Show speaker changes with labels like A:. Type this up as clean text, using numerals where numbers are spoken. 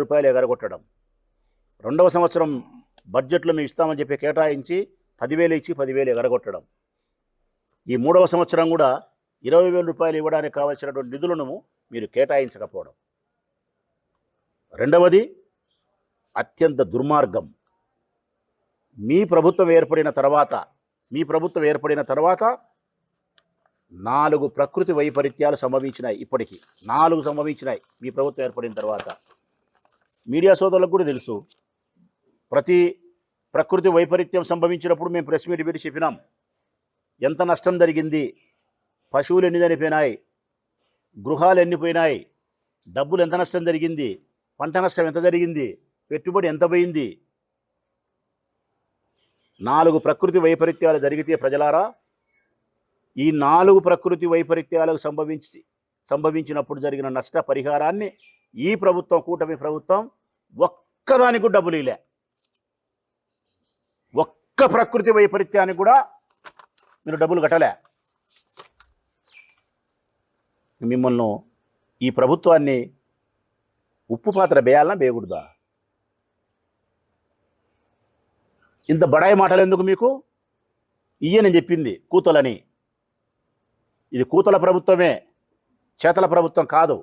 A: రూపాయలు ఎగరగొట్టడం, రెండవ సంవత్సరం బడ్జెట్లో మేము ఇస్తామని చెప్పి కేటాయించి 10,000 ఇచ్చి 10,000 ఎగరగొట్టడం, ఈ మూడవ సంవత్సరం కూడా 20,000 రూపాయలు ఇవ్వడానికి కావాల్సినటువంటి నిధులను మీరు కేటాయించకపోవడం. రెండవది అత్యంత దుర్మార్గం. మీ ప్రభుత్వం ఏర్పడిన తర్వాత 4 ప్రకృతి వైపరీత్యాలు సంభవించినాయి. ఇప్పటికీ 4 సంభవించినాయి మీ ప్రభుత్వం ఏర్పడిన తర్వాత. మీడియా సోదరులకు కూడా తెలుసు. ప్రతి ప్రకృతి వైపరీత్యం సంభవించినప్పుడు మేము ప్రెస్ మీట్ పెట్టి చెప్పినాం ఎంత నష్టం జరిగింది, పశువులు ఎన్ని చనిపోయినాయి, గృహాలు ఎన్ని పోయినాయి, డబ్బులు ఎంత నష్టం జరిగింది, పంట నష్టం ఎంత జరిగింది, పెట్టుబడి ఎంత పోయింది. 4 ప్రకృతి వైపరీత్యాలు జరిగితే ప్రజలారా, ఈ 4 ప్రకృతి వైపరీత్యాలకు సంభవించినప్పుడు జరిగిన నష్ట పరిహారాన్ని ఈ ప్రభుత్వం, కూటమి ప్రభుత్వం ఒక్కదానికి డబ్బులు ఇలే. ఒక్క ప్రకృతి వైపరీత్యానికి కూడా మీరు డబ్బులు కట్టలే. మిమ్మల్ని, ఈ ప్రభుత్వాన్ని ఉప్పు పాత్ర వేయాలన్నా వేయకూడదా? ఇంత బడాయి మాటలు ఎందుకు మీకు? నేను చెప్పింది కూతలని. ఇది కూతల ప్రభుత్వమే, చేతల ప్రభుత్వం కాదు.